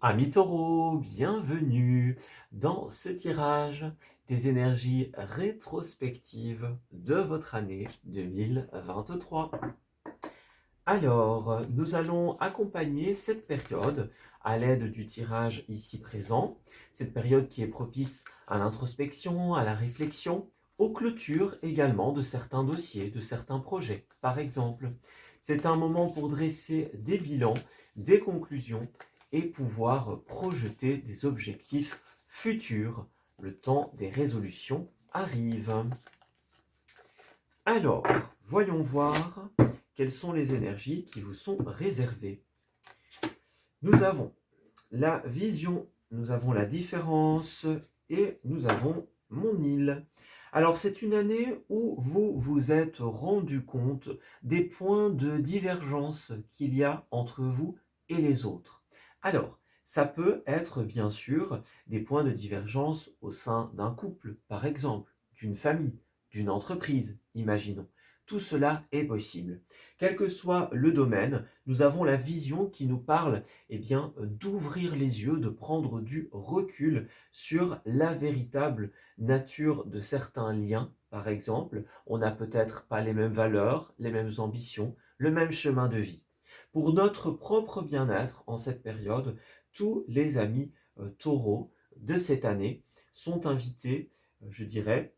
Amis taureaux, bienvenue dans ce tirage des énergies rétrospectives de votre année 2023. Alors, nous allons accompagner cette période à l'aide du tirage ici présent, cette période qui est propice à l'introspection, à la réflexion, aux clôtures également de certains dossiers, de certains projets, par exemple. C'est un moment pour dresser des bilans, des conclusions et pouvoir projeter des objectifs futurs. Le temps des résolutions arrive. Alors, voyons voir quelles sont les énergies qui vous sont réservées. Nous avons la vision, nous avons la différence et nous avons mon île. Alors, c'est une année où vous vous êtes rendu compte des points de divergence qu'il y a entre vous et les autres. Alors, ça peut être bien sûr des points de divergence au sein d'un couple, par exemple, d'une famille, d'une entreprise, imaginons. Tout cela est possible. Quel que soit le domaine, nous avons la vision qui nous parle d'ouvrir les yeux, de prendre du recul sur la véritable nature de certains liens. Par exemple, on n'a peut-être pas les mêmes valeurs, les mêmes ambitions, le même chemin de vie. Pour notre propre bien-être en cette période, tous les amis taureaux de cette année sont invités, je dirais,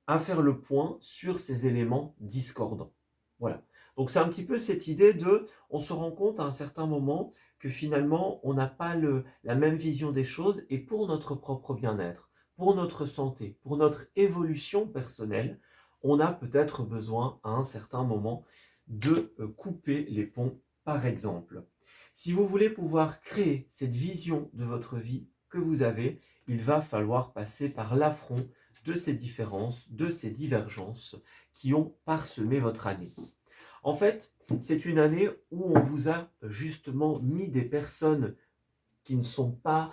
à faire le point sur ces éléments discordants. Voilà. Donc c'est un petit peu cette idée de, on se rend compte à un certain moment que finalement on n'a pas la même vision des choses et pour notre propre bien-être, pour notre santé, pour notre évolution personnelle, on a peut-être besoin à un certain moment de couper les ponts, par exemple. Si vous voulez pouvoir créer cette vision de votre vie que vous avez, il va falloir passer par l'affront de ces différences, de ces divergences qui ont parsemé votre année. En fait, c'est une année où on vous a justement mis des personnes qui n'ont pas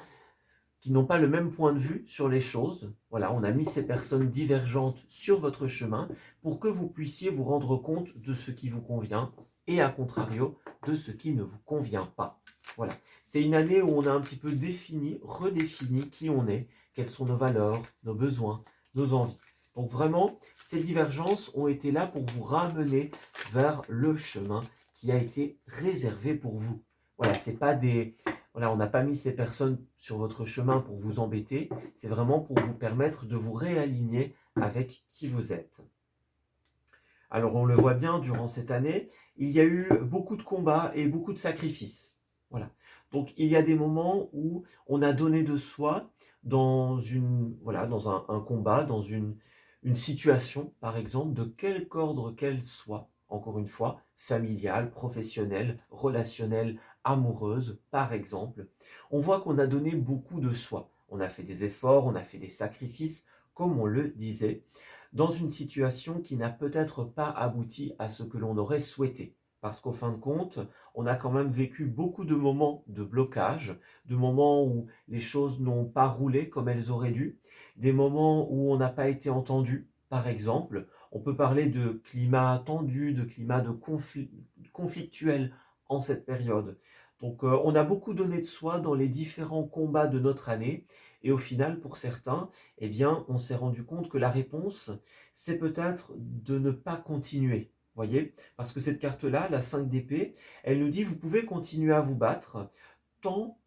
le même point de vue sur les choses. Voilà, on a mis ces personnes divergentes sur votre chemin pour que vous puissiez vous rendre compte de ce qui vous convient et à contrario de ce qui ne vous convient pas. Voilà, c'est une année où on a un petit peu défini, redéfini qui on est, quelles sont nos valeurs, nos besoins, nos envies. Donc vraiment, ces divergences ont été là pour vous ramener vers le chemin qui a été réservé pour vous. Voilà, c'est pas des, voilà, on n'a pas mis ces personnes sur votre chemin pour vous embêter, c'est vraiment pour vous permettre de vous réaligner avec qui vous êtes. Alors on le voit bien durant cette année, il y a eu beaucoup de combats et beaucoup de sacrifices. Voilà. Donc il y a des moments où on a donné de soi dans un combat, dans une situation, par exemple, de quelque ordre qu'elle soit, encore une fois, familiale, professionnelle, relationnelle, amoureuse, par exemple. On voit qu'on a donné beaucoup de soi. On a fait des efforts, on a fait des sacrifices, comme on le disait dans une situation qui n'a peut-être pas abouti à ce que l'on aurait souhaité. Parce qu'au fin de compte, on a quand même vécu beaucoup de moments de blocage, de moments où les choses n'ont pas roulé comme elles auraient dû, des moments où on n'a pas été entendu, par exemple. On peut parler de climat tendu, de climat de conflictuel en cette période. Donc on a beaucoup donné de soi dans les différents combats de notre année et au final, pour certains, eh bien, on s'est rendu compte que la réponse, c'est peut-être de ne pas continuer. Voyez, parce que cette carte-là, la 5 d'épée, elle nous dit vous pouvez continuer à vous battre tant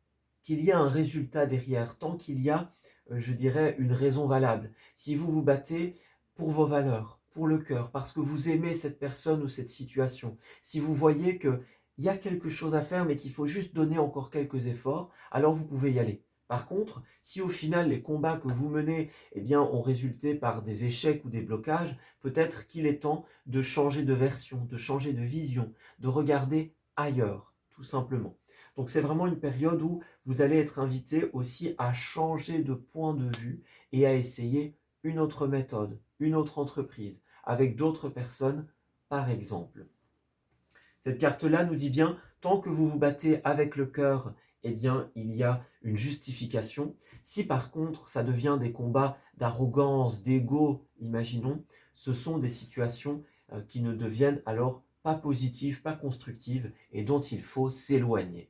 qu'il y a un résultat derrière, tant qu'il y a, je dirais, une raison valable. Si vous vous battez pour vos valeurs, pour le cœur, parce que vous aimez cette personne ou cette situation, si vous voyez qu'il y a quelque chose à faire mais qu'il faut juste donner encore quelques efforts, alors vous pouvez y aller. Par contre, si au final les combats que vous menez ont résulté par des échecs ou des blocages, peut-être qu'il est temps de changer de version, de changer de vision, de regarder ailleurs, tout simplement. Donc c'est vraiment une période où vous allez être invité aussi à changer de point de vue et à essayer une autre méthode, une autre entreprise, avec d'autres personnes, par exemple. Cette carte-là nous dit bien, tant que vous vous battez avec le cœur eh bien, il y a une justification. Si par contre, ça devient des combats d'arrogance, d'ego, imaginons, ce sont des situations qui ne deviennent alors pas positives, pas constructives et dont il faut s'éloigner.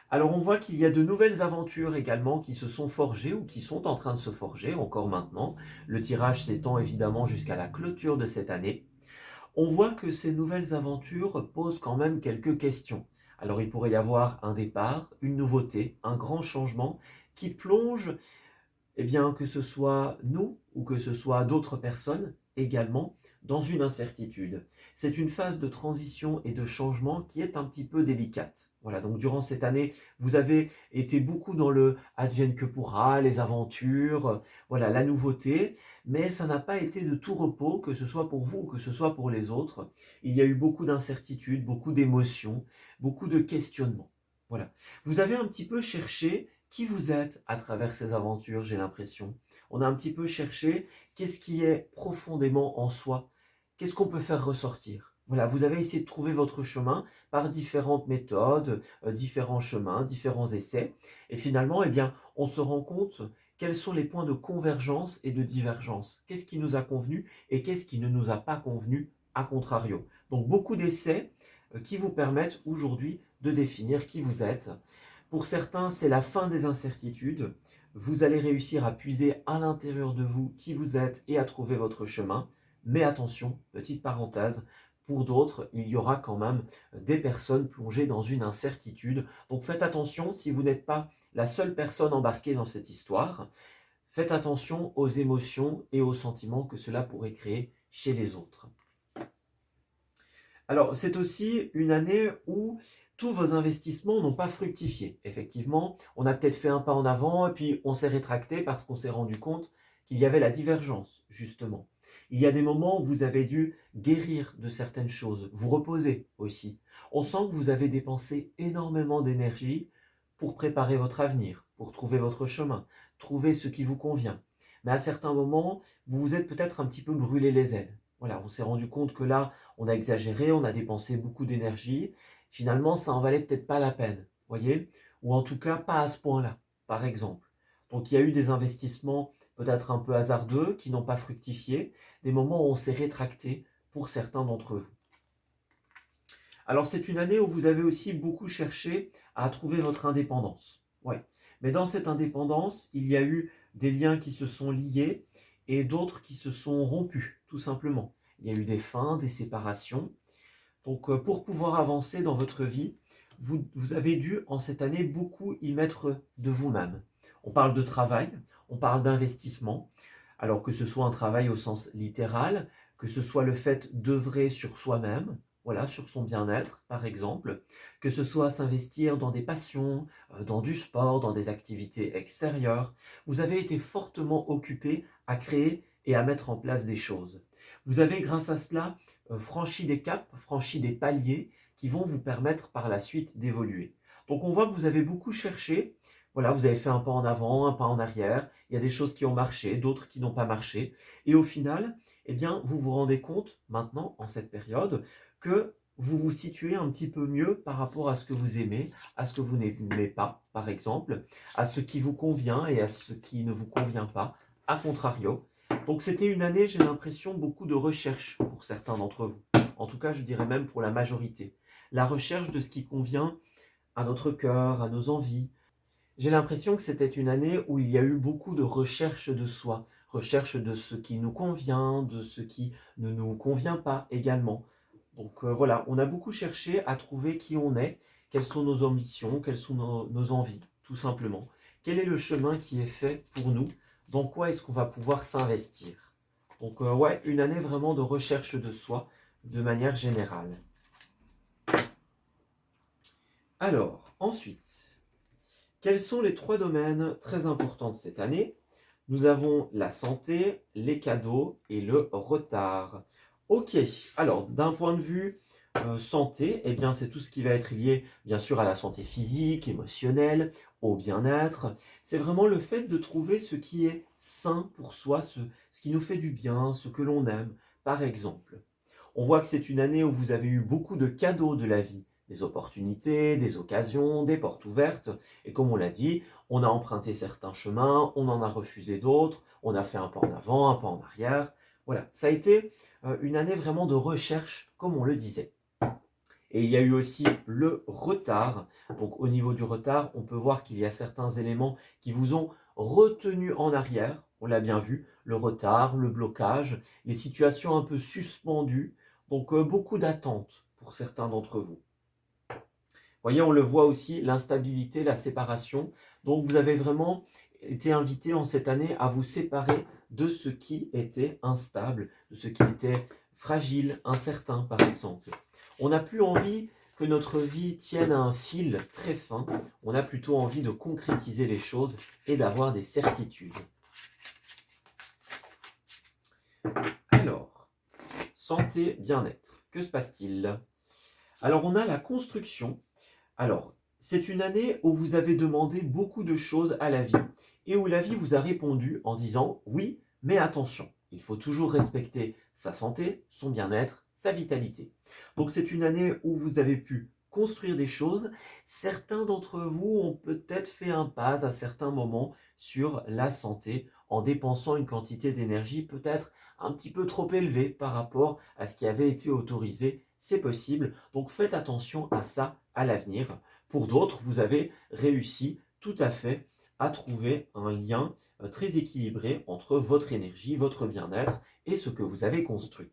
Alors on voit qu'il y a de nouvelles aventures également qui se sont forgées ou qui sont en train de se forger encore maintenant. Le tirage s'étend évidemment jusqu'à la clôture de cette année. On voit que ces nouvelles aventures posent quand même quelques questions. Alors il pourrait y avoir un départ, une nouveauté, un grand changement qui plonge, eh bien, que ce soit nous ou que ce soit d'autres personnes également, dans une incertitude. C'est une phase de transition et de changement qui est un petit peu délicate. Voilà, donc durant cette année, vous avez été beaucoup dans le advienne que pourra, les aventures, voilà, la nouveauté, mais ça n'a pas été de tout repos, que ce soit pour vous ou que ce soit pour les autres. Il y a eu beaucoup d'incertitudes, beaucoup d'émotions, beaucoup de questionnements. Voilà. Vous avez un petit peu cherché qui vous êtes à travers ces aventures, j'ai l'impression. On a un petit peu cherché qu'est-ce qui est profondément en soi, qu'est-ce qu'on peut faire ressortir. Voilà, vous avez essayé de trouver votre chemin par différentes méthodes, différents chemins, différents essais. Et finalement, eh bien, on se rend compte quels sont les points de convergence et de divergence. Qu'est-ce qui nous a convenu et qu'est-ce qui ne nous a pas convenu à contrario. Donc beaucoup d'essais qui vous permettent aujourd'hui de définir qui vous êtes. Pour certains, c'est la fin des incertitudes. Vous allez réussir à puiser à l'intérieur de vous qui vous êtes et à trouver votre chemin. Mais attention, petite parenthèse, pour d'autres, il y aura quand même des personnes plongées dans une incertitude. Donc faites attention si vous n'êtes pas la seule personne embarquée dans cette histoire. Faites attention aux émotions et aux sentiments que cela pourrait créer chez les autres. Alors, c'est aussi une année où tous vos investissements n'ont pas fructifié. Effectivement, on a peut-être fait un pas en avant et puis on s'est rétracté parce qu'on s'est rendu compte qu'il y avait la divergence, justement. Il y a des moments où vous avez dû guérir de certaines choses, vous reposer aussi. On sent que vous avez dépensé énormément d'énergie pour préparer votre avenir, pour trouver votre chemin, trouver ce qui vous convient. Mais à certains moments, vous vous êtes peut-être un petit peu brûlé les ailes. Voilà, on s'est rendu compte que là, on a exagéré, on a dépensé beaucoup d'énergie. Finalement, ça en valait peut-être pas la peine, voyez? Ou en tout cas, pas à ce point-là, par exemple. Donc, il y a eu des investissements peut-être un peu hasardeux qui n'ont pas fructifié, des moments où on s'est rétracté pour certains d'entre vous. Alors, c'est une année où vous avez aussi beaucoup cherché à trouver votre indépendance. Ouais. Mais dans cette indépendance, il y a eu des liens qui se sont liés et d'autres qui se sont rompus, tout simplement. Il y a eu des fins, des séparations. Donc, pour pouvoir avancer dans votre vie, vous avez dû, en cette année, beaucoup y mettre de vous-même. On parle de travail, on parle d'investissement, alors que ce soit un travail au sens littéral, que ce soit le fait d'œuvrer sur soi-même, voilà, sur son bien-être, par exemple, que ce soit s'investir dans des passions, dans du sport, dans des activités extérieures. Vous avez été fortement occupé à créer et à mettre en place des choses. Vous avez, grâce à cela, franchi des caps, franchi des paliers qui vont vous permettre par la suite d'évoluer. Donc on voit que vous avez beaucoup cherché, voilà, vous avez fait un pas en avant, un pas en arrière, il y a des choses qui ont marché, d'autres qui n'ont pas marché, et au final, eh bien, vous vous rendez compte maintenant, en cette période, que vous vous situez un petit peu mieux par rapport à ce que vous aimez, à ce que vous n'aimez pas, par exemple, à ce qui vous convient et à ce qui ne vous convient pas, à contrario. Donc c'était une année, j'ai l'impression, beaucoup de recherche pour certains d'entre vous. En tout cas, je dirais même pour la majorité. La recherche de ce qui convient à notre cœur, à nos envies. J'ai l'impression que c'était une année où il y a eu beaucoup de recherche de soi, recherche de ce qui nous convient, de ce qui ne nous convient pas également. Donc voilà, on a beaucoup cherché à trouver qui on est, quelles sont nos ambitions, quelles sont nos envies, tout simplement. Quel est le chemin qui est fait pour nous? Dans quoi est-ce qu'on va pouvoir s'investir? Donc ouais, une année vraiment de recherche de soi de manière générale. Alors, ensuite, quels sont les 3 domaines très importants de cette année? Nous avons la santé, les cadeaux et le retard. Ok, alors d'un point de vue santé, eh bien c'est tout ce qui va être lié bien sûr à la santé physique, émotionnelle, au bien-être. C'est vraiment le fait de trouver ce qui est sain pour soi, ce qui nous fait du bien, ce que l'on aime. Par exemple, on voit que c'est une année où vous avez eu beaucoup de cadeaux de la vie, des opportunités, des occasions, des portes ouvertes. Et comme on l'a dit, on a emprunté certains chemins, on en a refusé d'autres, on a fait un pas en avant, un pas en arrière. Voilà, ça a été une année vraiment de recherche, comme on le disait. Et il y a eu aussi le retard. Donc au niveau du retard, on peut voir qu'il y a certains éléments qui vous ont retenu en arrière. On l'a bien vu, le retard, le blocage, les situations un peu suspendues. Donc beaucoup d'attentes pour certains d'entre vous. Vous voyez, on le voit aussi, l'instabilité, la séparation. Donc vous avez vraiment été invité en cette année à vous séparer de ce qui était instable, de ce qui était fragile, incertain par exemple. On n'a plus envie que notre vie tienne à un fil très fin, on a plutôt envie de concrétiser les choses et d'avoir des certitudes. Alors, santé, bien-être, que se passe-t-il? Alors on a la construction. Alors, c'est une année où vous avez demandé beaucoup de choses à la vie et où la vie vous a répondu en disant « oui, mais attention, il faut toujours respecter sa santé, son bien-être, sa vitalité ». Donc c'est une année où vous avez pu construire des choses. Certains d'entre vous ont peut-être fait un pas à certains moments sur la santé en dépensant une quantité d'énergie peut-être un petit peu trop élevée par rapport à ce qui avait été autorisé. C'est possible, donc faites attention à ça à l'avenir. Pour d'autres, vous avez réussi tout à fait à trouver un lien très équilibré entre votre énergie, votre bien-être et ce que vous avez construit.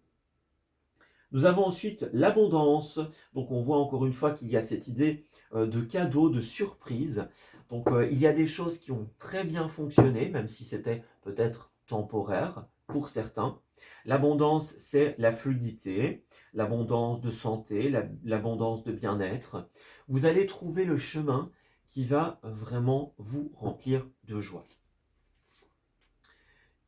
Nous avons ensuite l'abondance. Donc on voit encore une fois qu'il y a cette idée de cadeau, de surprise. Donc il y a des choses qui ont très bien fonctionné, même si c'était peut-être temporaire pour certains. L'abondance, c'est la fluidité, l'abondance de santé, l'abondance de bien-être. Vous allez trouver le chemin qui va vraiment vous remplir de joie.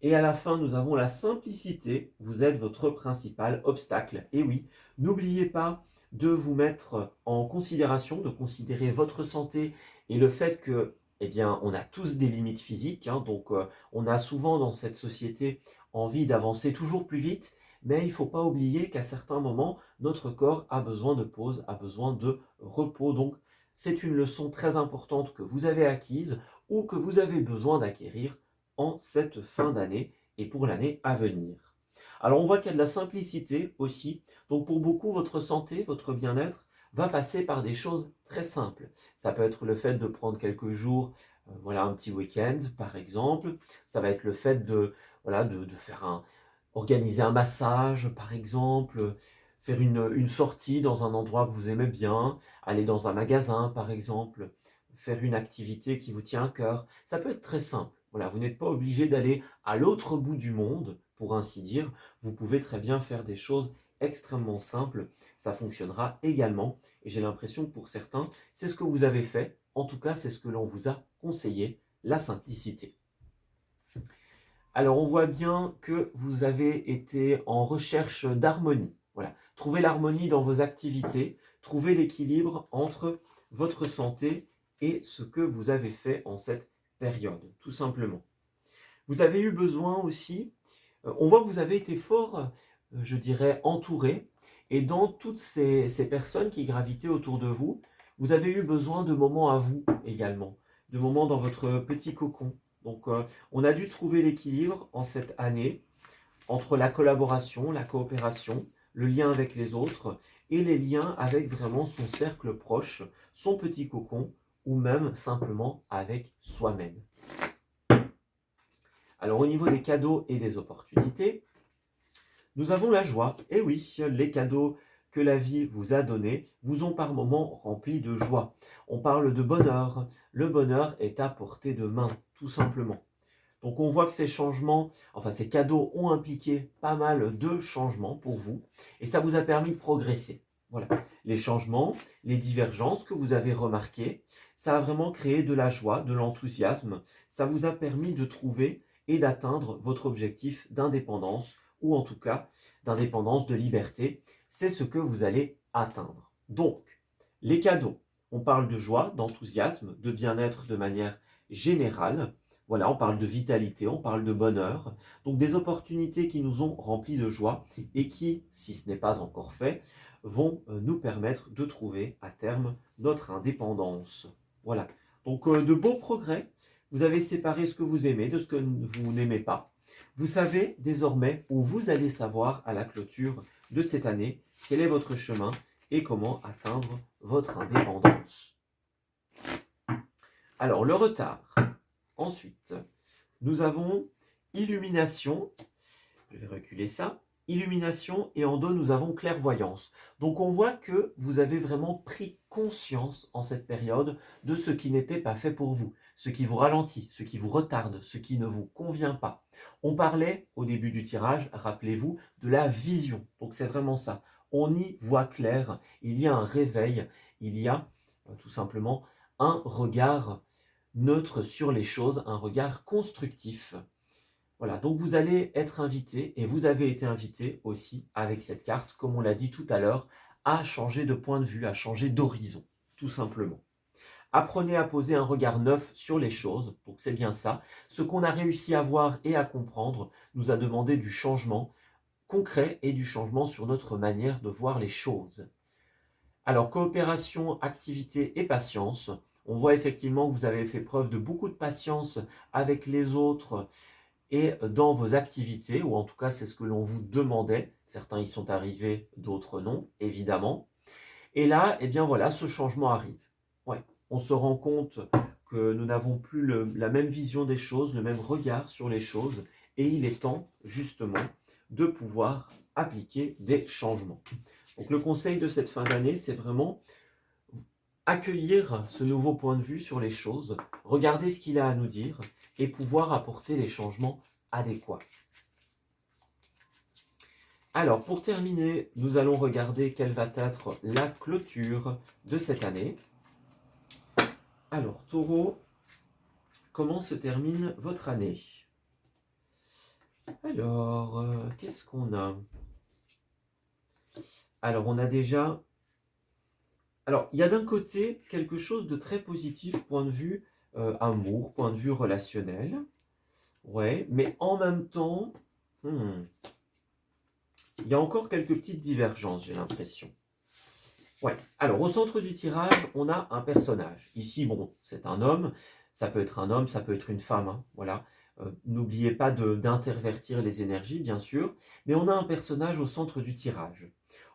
Et à la fin, nous avons la simplicité. Vous êtes votre principal obstacle. Et oui, n'oubliez pas de vous mettre en considération, de considérer votre santé et le fait que, eh bien, on a tous des limites physiques. Donc, on a souvent dans cette société envie d'avancer toujours plus vite. Mais il ne faut pas oublier qu'à certains moments, notre corps a besoin de pause, a besoin de repos. Donc, c'est une leçon très importante que vous avez acquise ou que vous avez besoin d'acquérir en cette fin d'année et pour l'année à venir. Alors on voit qu'il y a de la simplicité aussi, donc pour beaucoup votre santé, votre bien-être va passer par des choses très simples. Ça peut être le fait de prendre quelques jours, voilà un petit week-end par exemple, ça va être le fait de, voilà, de faire organiser un massage par exemple, faire une sortie dans un endroit que vous aimez bien, aller dans un magasin par exemple, faire une activité qui vous tient à cœur. Ça peut être très simple. Voilà, vous n'êtes pas obligé d'aller à l'autre bout du monde, pour ainsi dire. Vous pouvez très bien faire des choses extrêmement simples. Ça fonctionnera également. Et j'ai l'impression que pour certains, c'est ce que vous avez fait. En tout cas, c'est ce que l'on vous a conseillé, la simplicité. Alors, on voit bien que vous avez été en recherche d'harmonie. Voilà, trouvez l'harmonie dans vos activités, trouvez l'équilibre entre votre santé et ce que vous avez fait en cette période, tout simplement. Vous avez eu besoin aussi, on voit que vous avez été fort, je dirais, entouré, et dans toutes ces personnes qui gravitaient autour de vous, vous avez eu besoin de moments à vous également, de moments dans votre petit cocon. Donc, on a dû trouver l'équilibre en cette année entre la collaboration, la coopération, le lien avec les autres et les liens avec vraiment son cercle proche, son petit cocon, ou même simplement avec soi-même. Alors au niveau des cadeaux et des opportunités, nous avons la joie. Et oui, les cadeaux que la vie vous a donnés vous ont par moments rempli de joie. On parle de bonheur. Le bonheur est à portée de main, tout simplement. Donc on voit que ces changements, enfin ces cadeaux ont impliqué pas mal de changements pour vous et ça vous a permis de progresser. Voilà, les changements, les divergences que vous avez remarquées, ça a vraiment créé de la joie, de l'enthousiasme. Ça vous a permis de trouver et d'atteindre votre objectif d'indépendance ou en tout cas d'indépendance, de liberté. C'est ce que vous allez atteindre. Donc, les cadeaux, on parle de joie, d'enthousiasme, de bien-être de manière générale. Voilà, on parle de vitalité, on parle de bonheur. Donc des opportunités qui nous ont remplis de joie et qui, si ce n'est pas encore fait, vont nous permettre de trouver à terme notre indépendance. Voilà, donc de beaux progrès. Vous avez séparé ce que vous aimez de ce que vous n'aimez pas. Vous savez désormais, où vous allez savoir à la clôture de cette année, quel est votre chemin et comment atteindre votre indépendance. Alors, le retard. Ensuite, nous avons illumination. Je vais reculer ça. Illumination et en dos, nous avons clairvoyance. Donc, on voit que vous avez vraiment pris conscience en cette période de ce qui n'était pas fait pour vous, ce qui vous ralentit, ce qui vous retarde, ce qui ne vous convient pas. On parlait au début du tirage, rappelez-vous, de la vision. Donc, c'est vraiment ça. On y voit clair, il y a un réveil, il y a tout simplement un regard neutre sur les choses, un regard constructif. Voilà, donc vous allez être invité, et vous avez été invité aussi avec cette carte, comme on l'a dit tout à l'heure, à changer de point de vue, à changer d'horizon, tout simplement. Apprenez à poser un regard neuf sur les choses, donc c'est bien ça. Ce qu'on a réussi à voir et à comprendre nous a demandé du changement concret et du changement sur notre manière de voir les choses. Alors, coopération, activité et patience. On voit effectivement que vous avez fait preuve de beaucoup de patience avec les autres et dans vos activités, ou en tout cas c'est ce que l'on vous demandait. Certains y sont arrivés, d'autres non, évidemment. Et là, eh bien voilà, ce changement arrive. Ouais, on se rend compte que nous n'avons plus la même vision des choses, le même regard sur les choses, et il est temps justement de pouvoir appliquer des changements. Donc le conseil de cette fin d'année, c'est vraiment accueillir ce nouveau point de vue sur les choses, regarder ce qu'il a à nous dire et pouvoir apporter les changements adéquats. Alors, pour terminer, nous allons regarder quelle va être la clôture de cette année. Alors, Taureau, comment se termine votre année? Alors, qu'est-ce qu'on a? Alors, on a déjà... Alors, il y a d'un côté quelque chose de très positif, point de vue amour, point de vue relationnel. Ouais, mais en même temps, il y a encore quelques petites divergences, j'ai l'impression. Ouais, alors au centre du tirage, on a un personnage. Ici, bon, c'est un homme, ça peut être un homme, ça peut être une femme, hein, voilà. N'oubliez pas d'intervertir les énergies, bien sûr, mais on a un personnage au centre du tirage.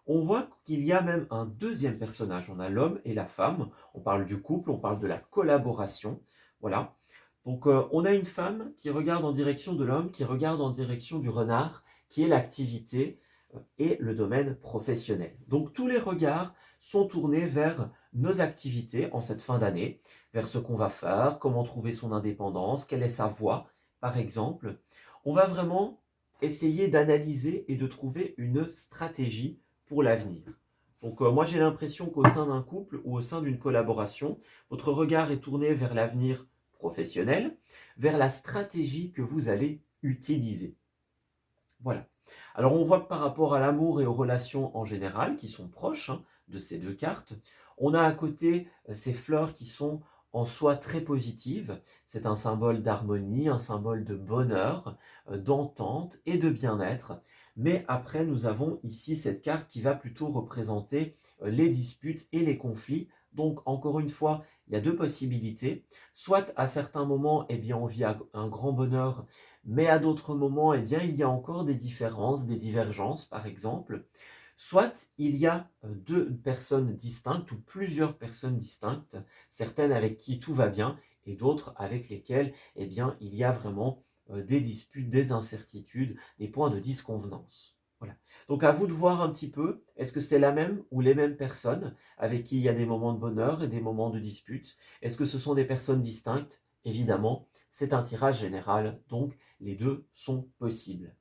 On voit qu'il y a même un deuxième personnage. On a l'homme et la femme. On parle du couple, on parle de la collaboration. Voilà. Donc, on a une femme qui regarde en direction de l'homme, qui regarde en direction du renard, qui est l'activité et le domaine professionnel. Donc, tous les regards sont tournés vers nos activités en cette fin d'année, vers ce qu'on va faire, comment trouver son indépendance, quelle est sa voie, par exemple. On va vraiment essayer d'analyser et de trouver une stratégie pour l'avenir. Donc moi j'ai l'impression qu'au sein d'un couple ou au sein d'une collaboration, votre regard est tourné vers l'avenir professionnel, vers la stratégie que vous allez utiliser. Voilà. Alors on voit que par rapport à l'amour et aux relations en général, qui sont proches de ces deux cartes, on a à côté ces fleurs qui sont en soi très positives. C'est un symbole d'harmonie, un symbole de bonheur, d'entente et de bien-être. Mais après, nous avons ici cette carte qui va plutôt représenter les disputes et les conflits. Donc, encore une fois, il y a deux possibilités. Soit à certains moments, eh bien, on vit un grand bonheur, mais à d'autres moments, eh bien, il y a encore des différences, des divergences, par exemple. Soit il y a deux personnes distinctes ou plusieurs personnes distinctes, certaines avec qui tout va bien et d'autres avec lesquelles, eh bien, il y a vraiment des disputes, des incertitudes, des points de disconvenance. Voilà. Donc à vous de voir un petit peu, est-ce que c'est la même ou les mêmes personnes avec qui il y a des moments de bonheur et des moments de dispute? Est-ce que ce sont des personnes distinctes? Évidemment, c'est un tirage général, donc les deux sont possibles.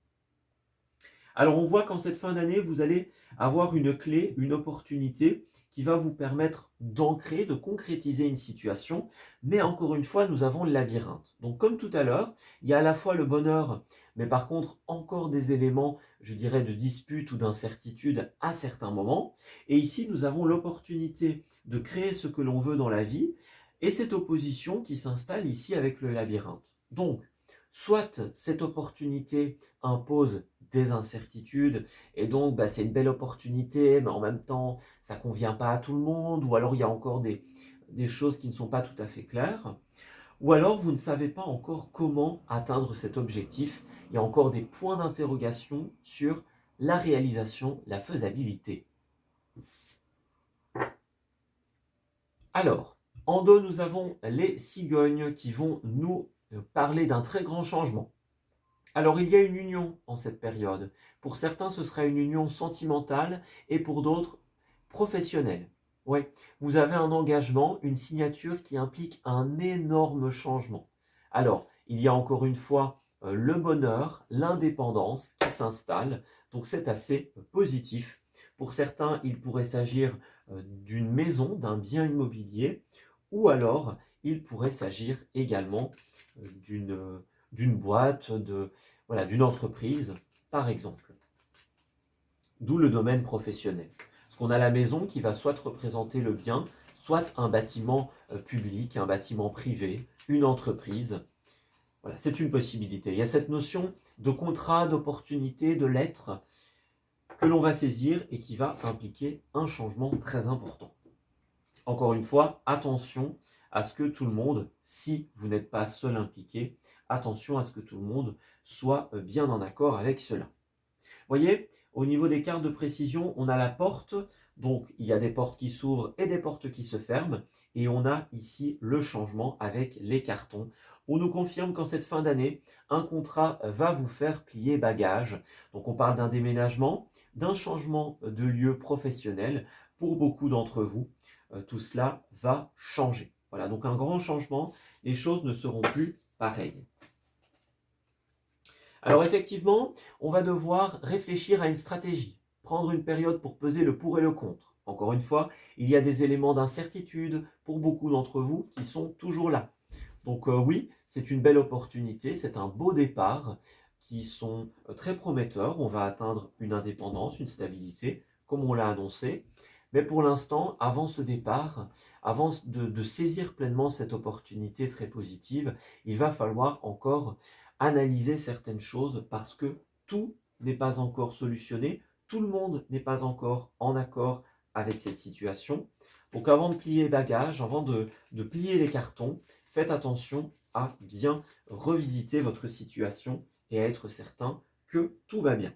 Alors on voit qu'en cette fin d'année, vous allez avoir une clé, une opportunité qui va vous permettre d'ancrer, de concrétiser une situation. Mais encore une fois, nous avons le labyrinthe. Donc comme tout à l'heure, il y a à la fois le bonheur, mais par contre encore des éléments, je dirais, de dispute ou d'incertitude à certains moments. Et ici, nous avons l'opportunité de créer ce que l'on veut dans la vie et cette opposition qui s'installe ici avec le labyrinthe. Donc, Soit cette opportunité impose des incertitudes et donc c'est une belle opportunité, mais en même temps ça ne convient pas à tout le monde, ou alors il y a encore des choses qui ne sont pas tout à fait claires, ou alors vous ne savez pas encore comment atteindre cet objectif. Il y a encore des points d'interrogation sur la réalisation, la faisabilité. Alors, en dos, nous avons les cigognes qui vont nous parler d'un très grand changement. Alors, il y a une union en cette période. Pour certains, ce sera une union sentimentale et pour d'autres, professionnelle. Oui, vous avez un engagement, une signature qui implique un énorme changement. Alors, il y a encore une fois le bonheur, l'indépendance qui s'installe. Donc, c'est assez positif. Pour certains, il pourrait s'agir d'une maison, d'un bien immobilier, ou alors il pourrait s'agir également d'une boîte, voilà, d'une entreprise, par exemple. D'où le domaine professionnel. Parce qu'on a la maison qui va soit représenter le bien, soit un bâtiment public, un bâtiment privé, une entreprise. Voilà, c'est une possibilité. Il y a cette notion de contrat, d'opportunité, de lettre que l'on va saisir et qui va impliquer un changement très important. Encore une fois, attention à ce que tout le monde, si vous n'êtes pas seul impliqué, attention à ce que tout le monde soit bien en accord avec cela. Vous voyez, au niveau des cartes de précision, on a la porte, donc il y a des portes qui s'ouvrent et des portes qui se ferment, et on a ici le changement avec les cartons. On nous confirme qu'en cette fin d'année, un contrat va vous faire plier bagage. Donc on parle d'un déménagement, d'un changement de lieu professionnel pour beaucoup d'entre vous. Tout cela va changer. Voilà, donc un grand changement, les choses ne seront plus pareilles. Alors effectivement, on va devoir réfléchir à une stratégie, prendre une période pour peser le pour et le contre. Encore une fois, il y a des éléments d'incertitude pour beaucoup d'entre vous qui sont toujours là. Donc oui, c'est une belle opportunité, c'est un beau départ qui sont très prometteurs. On va atteindre une indépendance, une stabilité, comme on l'a annoncé. Mais pour l'instant, avant ce départ, avant de saisir pleinement cette opportunité très positive, il va falloir encore analyser certaines choses parce que tout n'est pas encore solutionné, tout le monde n'est pas encore en accord avec cette situation. Donc avant de plier les bagages, avant de plier les cartons, faites attention à bien revisiter votre situation et à être certain que tout va bien.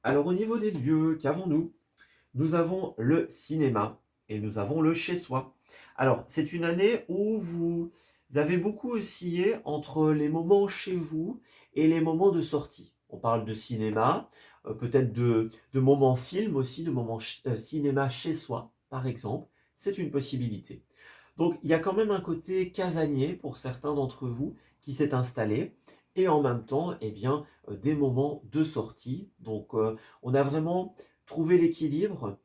Alors au niveau des lieux, qu'avons-nous? Nous avons le cinéma et nous avons le chez-soi. Alors c'est une année où vous avez beaucoup oscillé entre les moments chez vous et les moments de sortie. On parle de cinéma, peut-être de moments film aussi, de moments cinéma chez soi, par exemple. C'est une possibilité. Donc il y a quand même un côté casanier pour certains d'entre vous qui s'est installé et en même temps des moments de sortie. Donc on a vraiment trouvé l'équilibre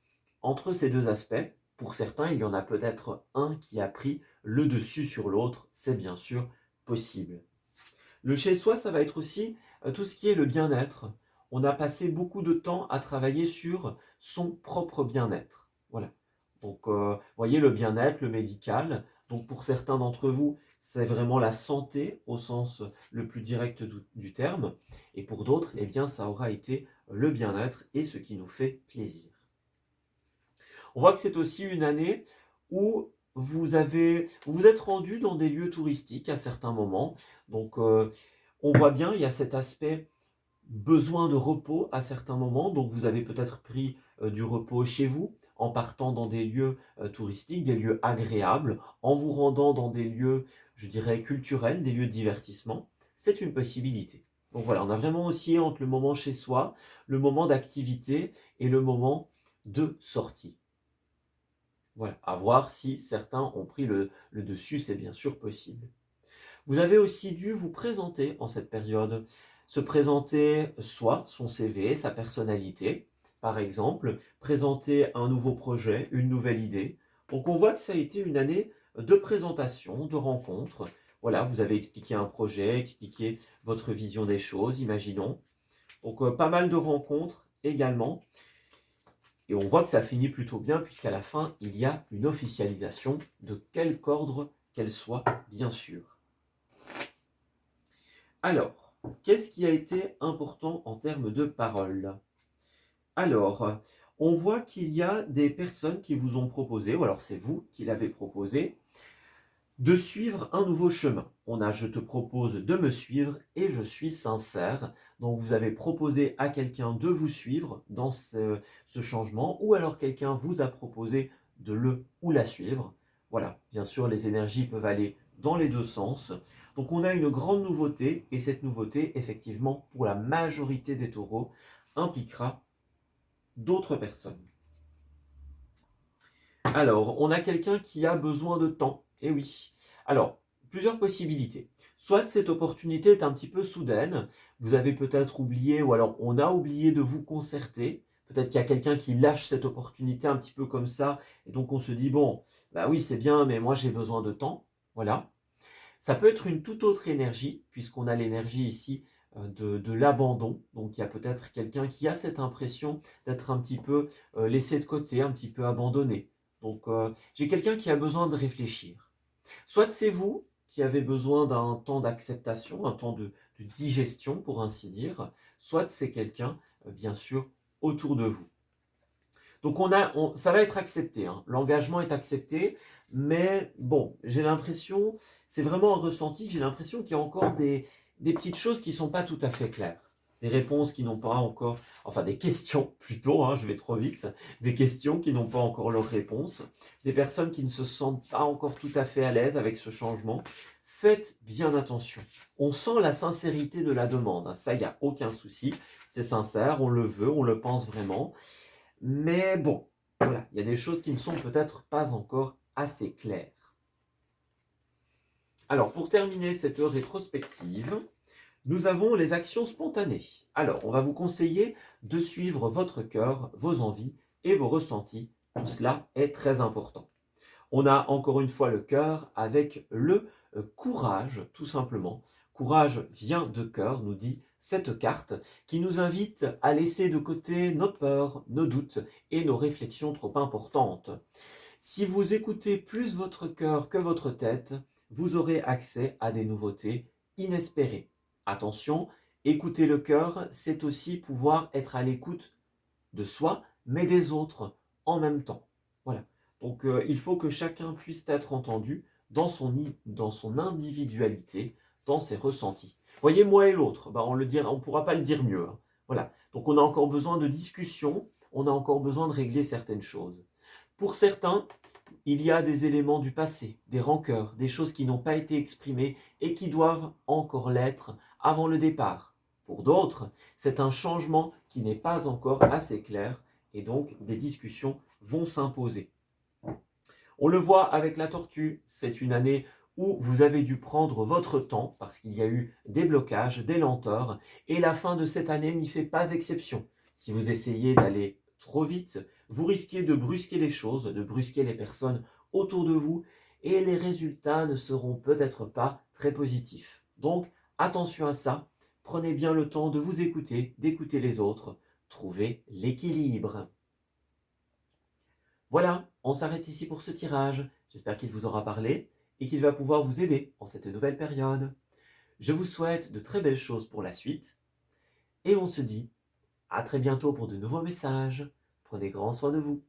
entre ces deux aspects. Pour certains, il y en a peut-être un qui a pris le dessus sur l'autre, c'est bien sûr possible. Le chez-soi, ça va être aussi tout ce qui est le bien-être. On a passé beaucoup de temps à travailler sur son propre bien-être. Voilà. Donc, vous voyez, le bien-être, le médical. Donc, pour certains d'entre vous, c'est vraiment la santé au sens le plus direct du terme. Et pour d'autres, eh bien, ça aura été le bien-être et ce qui nous fait plaisir. On voit que c'est aussi une année où vous vous êtes rendu dans des lieux touristiques à certains moments. Donc, on voit bien, il y a cet aspect besoin de repos à certains moments. Donc, vous avez peut-être pris du repos chez vous en partant dans des lieux touristiques, des lieux agréables, en vous rendant dans des lieux, je dirais, culturels, des lieux de divertissement. C'est une possibilité. Donc voilà, on a vraiment oscillé entre le moment chez soi, le moment d'activité et le moment de sortie. Voilà, à voir si certains ont pris le dessus, c'est bien sûr possible. Vous avez aussi dû vous présenter en cette période, se présenter soit son CV, sa personnalité, par exemple, présenter un nouveau projet, une nouvelle idée. Donc on voit que ça a été une année de présentation, de rencontres. Voilà, vous avez expliqué un projet, expliqué votre vision des choses, imaginons. Donc pas mal de rencontres également. Et on voit que ça finit plutôt bien puisqu'à la fin, il y a une officialisation de quelque ordre qu'elle soit, bien sûr. Alors, qu'est-ce qui a été important en termes de parole? Alors, on voit qu'il y a des personnes qui vous ont proposé, ou alors c'est vous qui l'avez proposé, de suivre un nouveau chemin. On a je te propose de me suivre et je suis sincère. Donc vous avez proposé à quelqu'un de vous suivre dans ce changement, ou alors quelqu'un vous a proposé de le ou la suivre. Voilà, bien sûr les énergies peuvent aller dans les deux sens. Donc on a une grande nouveauté, et cette nouveauté, effectivement, pour la majorité des taureaux, impliquera d'autres personnes. Alors, on a quelqu'un qui a besoin de temps. Eh oui. Alors, plusieurs possibilités. Soit cette opportunité est un petit peu soudaine, vous avez peut-être oublié, ou alors on a oublié de vous concerter. Peut-être qu'il y a quelqu'un qui lâche cette opportunité un petit peu comme ça, et donc on se dit, bon, bah oui, c'est bien, mais moi j'ai besoin de temps. Voilà. Ça peut être une toute autre énergie, puisqu'on a l'énergie ici de l'abandon. Donc il y a peut-être quelqu'un qui a cette impression d'être un petit peu laissé de côté, un petit peu abandonné. Donc j'ai quelqu'un qui a besoin de réfléchir. Soit c'est vous qui avez besoin d'un temps d'acceptation, un temps de digestion pour ainsi dire, soit c'est quelqu'un, bien sûr, autour de vous. Donc ça va être accepté, hein. L'engagement est accepté, mais bon, j'ai l'impression, c'est vraiment un ressenti, j'ai l'impression qu'il y a encore des petites choses qui ne sont pas tout à fait claires. Des réponses qui n'ont pas encore, enfin des questions plutôt, hein, je vais trop vite, des questions qui n'ont pas encore leur réponse, des personnes qui ne se sentent pas encore tout à fait à l'aise avec ce changement. Faites bien attention. On sent la sincérité de la demande, hein. Ça, il n'y a aucun souci, c'est sincère, on le veut, on le pense vraiment. Mais bon, voilà, il y a des choses qui ne sont peut-être pas encore assez claires. Alors, pour terminer cette rétrospective, nous avons les actions spontanées. Alors, on va vous conseiller de suivre votre cœur, vos envies et vos ressentis. Tout cela est très important. On a encore une fois le cœur avec le courage, tout simplement. Courage vient de cœur, nous dit cette carte, qui nous invite à laisser de côté nos peurs, nos doutes et nos réflexions trop importantes. Si vous écoutez plus votre cœur que votre tête, vous aurez accès à des nouveautés inespérées. Attention, écouter le cœur, c'est aussi pouvoir être à l'écoute de soi, mais des autres en même temps. Voilà. Donc il faut que chacun puisse être entendu dans son individualité, dans ses ressentis. Voyez, moi et l'autre, bah, on ne pourra pas le dire mieux, hein. Voilà. Donc on a encore besoin de discussion, on a encore besoin de régler certaines choses. Pour certains, il y a des éléments du passé, des rancœurs, des choses qui n'ont pas été exprimées et qui doivent encore l'être avant le départ. Pour d'autres, c'est un changement qui n'est pas encore assez clair et donc des discussions vont s'imposer. On le voit avec la tortue, c'est une année où vous avez dû prendre votre temps parce qu'il y a eu des blocages, des lenteurs, et la fin de cette année n'y fait pas exception. Si vous essayez d'aller trop vite, vous risquez de brusquer les choses, de brusquer les personnes autour de vous, et les résultats ne seront peut-être pas très positifs. Donc, attention à ça, prenez bien le temps de vous écouter, d'écouter les autres, trouvez l'équilibre. Voilà, on s'arrête ici pour ce tirage. J'espère qu'il vous aura parlé et qu'il va pouvoir vous aider en cette nouvelle période. Je vous souhaite de très belles choses pour la suite et on se dit à très bientôt pour de nouveaux messages. Prenez grand soin de vous.